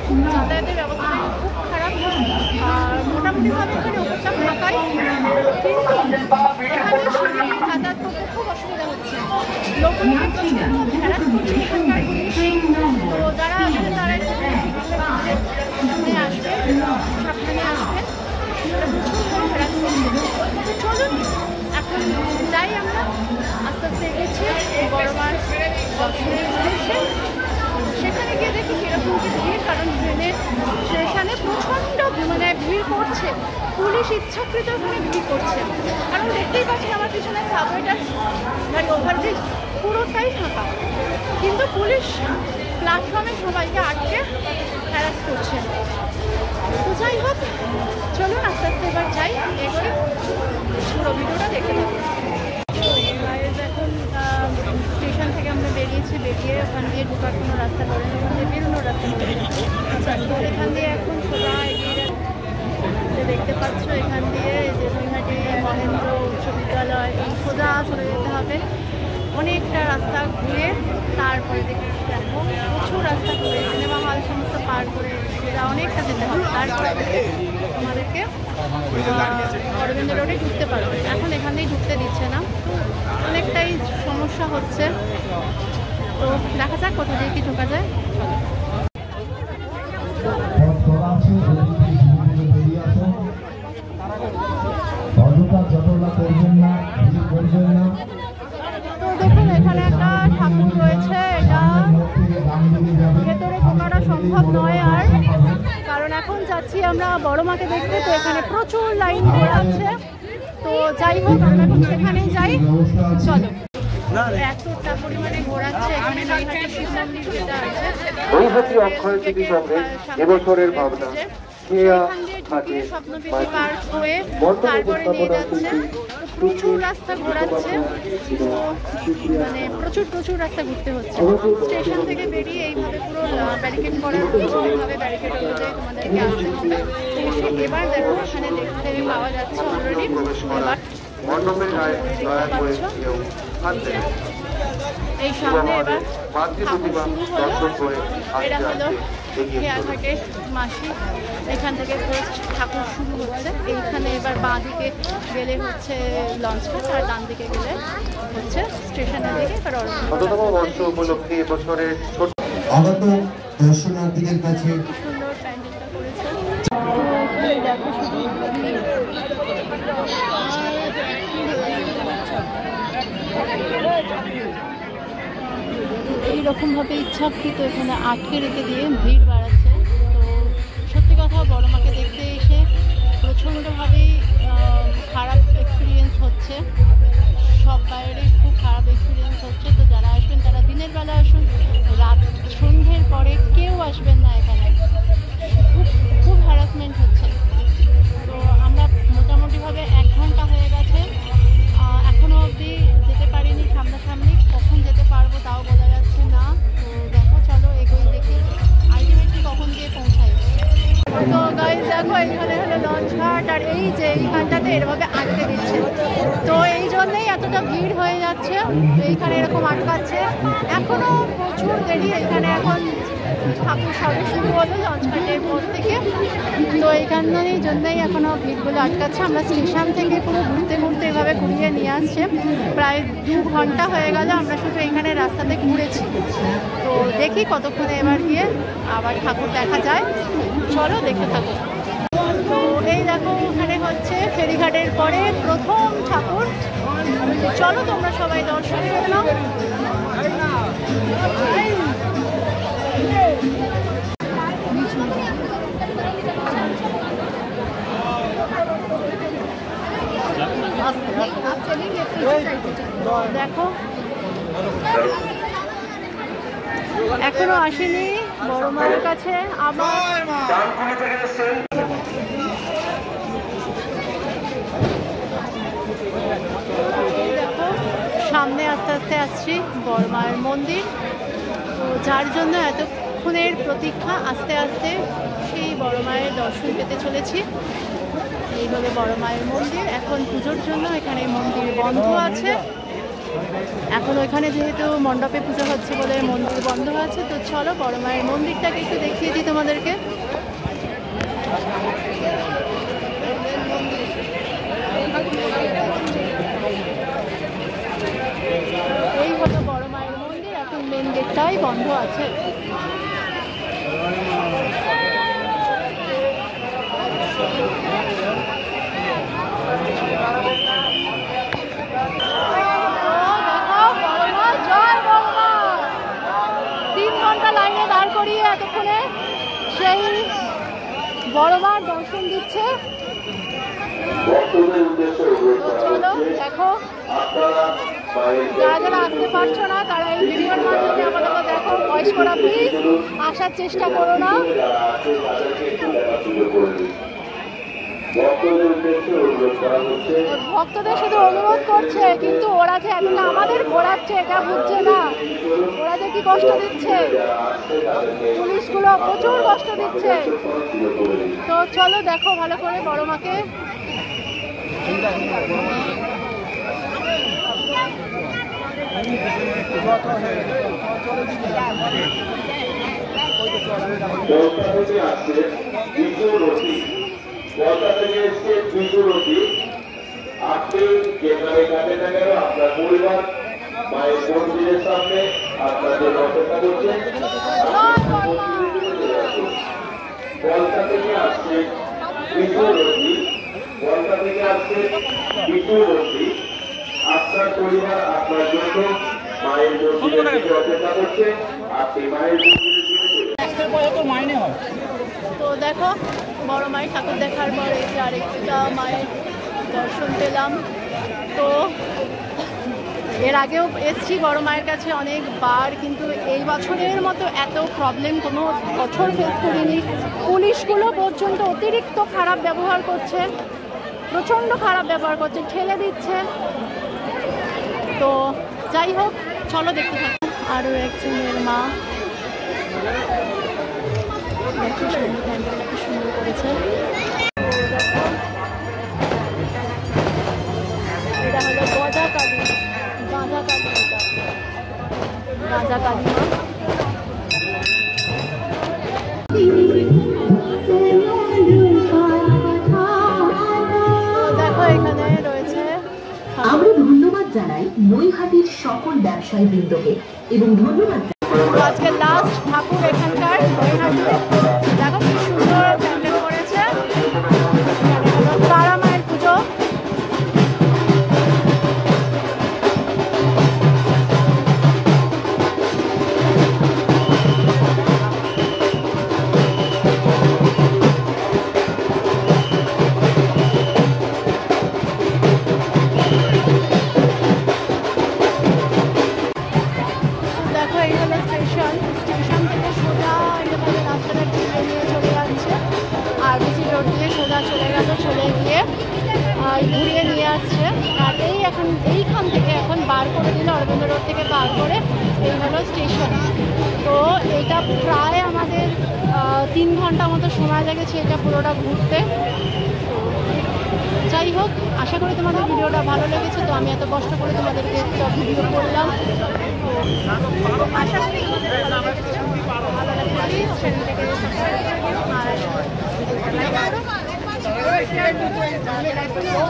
যাতায়াতের ব্যবস্থাটা খুব খারাপ। আর মোটামুটিভাবে এখানে ওপরটা ফাঁকাই, কিন্তু এখানে যাতায়াত করতে খুব অসুবিধা হচ্ছে। লোকগুলোকে প্রচুরভাবে হ্যারাস করছে এখানকার পুলিশ। তো যারা আসবে তারা একটু সামনে আসবে, সাবধানে আসবে, প্রচুর হ্যারাস করছে। চলুন এখন যাই, আমরা আস্তে আস্তে এগেছি বড়মার দর্শনের উদ্দেশ্যে। সেখানে গিয়ে দেখি কীরকম কি ভিড়, কারণ স্টেশনে প্রচণ্ড ভিড় করছে। পুলিশ ইচ্ছাকৃত ওখানে ভিড় করছে, কারণ দেখতেই পাচ্ছি আমার পিছনে সাবওয়েটা মানে ওভারব্রিজ পুরোটাই ফাঁকা, কিন্তু পুলিশ প্ল্যাটফর্মে সবাইকে আটকে হ্যারাস করছে। তো যাই হোক, চলুন আস্তে আস্তে এবার যাই, এগোই, পুরো ভিডিওটা দেখে থাকুন। এখন স্টেশন থেকে আমরা বেরিয়ে ওখান দিয়ে ঢোকার কোনো রাস্তা করেন, ওখান দিয়ে বেরোনোর রাস্তা করেন। তো এখান দিয়ে এখন সোজা এগিয়ে দেখতে পাচ্ছ, এখান দিয়ে যে নৈহাটি মহেন্দ্র উচ্চ বিদ্যালয় এই সোজা চলে যেতে হবে। অনেকটা রাস্তা ঘুরে তারপরে দেখো প্রচুর রাস্তা ঘুরে সিনেমা হল সমস্ত পার করে সেটা অনেকটা যেতে হবে, তারপরে আমাদেরকে অরবিন্দ রোডে ঢুকতে পারবে। এখন এখান দিয়ে ঢুকতে দিচ্ছে না, অনেকটাই সমস্যা হচ্ছে। তো দেখা যাক কোথা দিয়ে কি ঢোকা যায়। তো দেখুন এখানে একটা ঠাকুর রয়েছে, এটা ভেতরে ঢোকাটা সম্ভব নয় আর, কারণ এখন যাচ্ছি আমরা বড় মাকে দেখতে। তো এখানে প্রচুর লাইন ঘোরাচ্ছে। তো যাই হোক, আমরা এখন সেখানেই যাই, চলো। এতটা পরিমাণে ঘোরাচ্ছে এখানে নৈহাটি শিব মন্দির যেটা আছে, এবছরের ভাবনা স্বপ্নবীথি পার্ক হয়ে তারপরে নিয়ে যাচ্ছে। প্রচুর রাস্তা ঘোরাচ্ছে, মানে প্রচুর রাস্তা ঘুরতে হচ্ছে। স্টেশন থেকে বেরিয়ে এইভাবে পুরো ব্যারিকেড করা হচ্ছে, এইভাবে ব্যারিকেড অনুযায়ী তোমাদেরকে আসতে হবে। এবার দেখো এখানে দেখতে পাওয়া যাচ্ছে অলরেডি, এবার এই সামনে এবার ঠাকুর শুরু হলো। এটা হলো খেয়াঘাটের মাসি, এখান থেকে ঠাকুর শুরু হচ্ছে। এইখানে এবার বাঁ দিকে গেলে হচ্ছে লঞ্চঘাট, আর ডান দিকে গেলে হচ্ছে স্টেশনের দিকে। এবার উপলক্ষে এবছরের আগত দর্শনার্থীদের কাছে সুন্দর প্যান্ডেলটা করেছে। দেখো শুধু এইরকমভাবে ইচ্ছাকৃত এখানে আটকে রেখে দিয়ে ভিড় বাড়াচ্ছে। তো সত্যি কথা, বড় মাকে দেখতে এসে প্রচণ্ডভাবেই খারাপ এক্সপিরিয়েন্স হচ্ছে, সব বাইরেই খুব খারাপ এক্সপিরিয়েন্স হচ্ছে। তো যারা আসবেন তারা দিনের বেলা আসুন, রাত সন্ধ্যের পরে কেউ আসবেন না, এখানে খুব হ্যারাসমেন্ট হচ্ছে। তো আমরা মোটামুটিভাবে 1 ঘন্টা হয়ে গেছে, এখনও অবধি যেতে পারিনি সামনাসামনি, কখন যেতে পারবো তাও বলা যাচ্ছে না। তো দেখো চলো এগোই, দেখি আলটিমেটলি কখন গিয়ে পৌঁছাই। তো গাইজ দেখো এখানে হলো লঞ্চঘাট, আর এই যে এইখানটাতে এরভাবে আটকে দিচ্ছে। তো এই জন্যেই এতটা ভিড় হয়ে যাচ্ছে, এইখানে এরকম আটকাচ্ছে। এখনও প্রচুর দেরি, এখানে এখন ঠাকুর সবে শুরু হলো লঞ্চঘাটের পর থেকে। তো এইখানের জন্যই এখনও ভিড়গুলো আটকাচ্ছে। আমরা স্টেশন থেকে পুরো ঘুরতে এভাবে ঘুরিয়ে নিয়ে আসছে। প্রায় 2 ঘন্টা হয়ে গেল আমরা শুধু এখানে রাস্তাতে ঘুরেছি। তো দেখি কতক্ষণে এবার গিয়ে আবার ঠাকুর দেখা যায়, চলো দেখতে থাকো। তো এই দেখো ওখানে হচ্ছে ফেরিঘাটের পরে প্রথম ঠাকুর। চলো তোমরা সবাই দর্শন করে নাও। দেখো এখনো আসেনি বড় মায়ের কাছে। আবার সামনে আস্তে আস্তে আসছি বড় মায়ের মন্দির। তো যার জন্য এতক্ষণের প্রতীক্ষা, আস্তে আস্তে সেই বড় মায়ের দর্শন পেতে চলেছি। এইভাবে বড় মায়ের মন্দির, এখন পুজোর জন্য এখানে মন্দির বন্ধ আছে। এখন ওইখানে যেহেতু মণ্ডপে পুজো হচ্ছে বলে মন্দির বন্ধ আছে, তো চলো বড় মায়ের মন্দিরটাকে একটু দেখিয়ে দিই তোমাদেরকে। এই হলো বড় মায়ের মন্দির, এখন মেন গেটটাই বন্ধ আছে। লাইনে দাঁড় করিয়ে এতক্ষণে সেই বড় মার দর্শন দিচ্ছে। চলো দেখো, যারা যারা আসতে পারছো না তারা এই ভিডিওর মাধ্যমে আমাদেরকে দেখো। বয়স্করা প্লিজ আসার চেষ্টা করো না। ভক্তদের শুধু অনুরোধ করছে, কিন্তু ওরা যে এতটা আমাদের ঘোরাচ্ছে এটা বুঝছে না। ওরা যে কি কষ্ট দিচ্ছে, পুলিশগুলো প্রচুর কষ্ট দিচ্ছে। তো চলো দেখো ভালো করে বড় মাকে। কলকাতা থেকে এসছে বিজুরতি। আপনি যেখানে কাজে না কেন আপনার পরিবার মায়ের মন্দিরের সামনে আপনাদের অপেক্ষা করছেন। কলকাতা থেকে আসছে বিজুরতি, কলকাতা থেকে আসছে বিজুরতি। আপনার পরিবার আপনার জন্য মায়ের মন্দিরের অপেক্ষা করছে। আপনি মায়ের মন্দিরে তো দেখো বড় মায়ের ঠাকুর দেখার পর এই যে আরেকটা মায়ের দর্শন পেলাম। তো এর আগেও এসছি বড় মায়ের কাছে অনেকবার, কিন্তু এই বছরের মতো এত প্রবলেম কোনো বছর ফেস করিনি। পুলিশগুলো পর্যন্ত অতিরিক্ত খারাপ ব্যবহার করছে, প্রচণ্ড খারাপ ব্যবহার করছে, ঠেলে দিচ্ছে। তো যাই হোক, চলো দেখতে থাকি। আরও একজনের মা সুন্দর করেছে। এটা হলো গজা কালী, গাঁজা কালী, এটা গাঁজা কালী মা। দেখো এখানে রয়েছে। আমরা ধন্যবাদ জানাই মইহাটির সকল ব্যবসায়ী বৃন্দকে এবং ধন্যবাদ আজকে লাস্ট ঠাকুর এখানকার মইহাটি। দেখো কি সুন্দর প্যান্ডেল করেছে, তারা মায়ের পুজো। দেখো এই হলো স্টেশন, স্টেশন থেকে সোজা এরকম রাস্তাটা ঘুরে নিয়ে চলে যাচ্ছে। আরবিসি রোড দিয়ে সোজা চলে গেল, চলে গিয়ে ঘুরিয়ে নিয়ে আসছে। আর এই এখন এইখান থেকে এখন বার করে দিল, অরবিন্দ রোড থেকে বার করে এই হলো স্টেশন। তো এটা প্রায় আমাদের 3 ঘন্টা মতো সময় লেগেছে এটা পুরোটা ঘুরতে। যাই হোক, আশা করি তোমাদের ভিডিওটা ভালো লেগেছে। তো আমি এত কষ্ট করে তোমাদেরকে একটা ভিডিও করলাম, তো আশা করি তোমাদের ভালো লেগেছে। ভালো লাগলে প্লিজ চ্যানেলটাকে সাবস্ক্রাইব করে দিও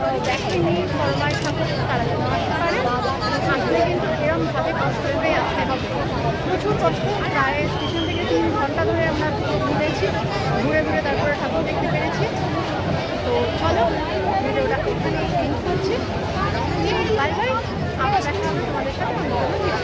আর দেখেনি বড়মার ঠাকুর তারা যেন আসতে পারে। আসলে কিন্তু এরকমভাবে কষ্ট হয়ে আসতে হবে, প্রচুর কষ্ট। প্রায় স্টেশন থেকে 3 ঘন্টা ধরে আমরা ঘুরেছি, ঘুরে ঘুরে তারপরে ঠাকুর দেখতে পেরেছি। তো চলো ভিডিওটা এখানে এন্ড করছি। বাই বাই, আবার দেখা হবে তোমাদের সাথে।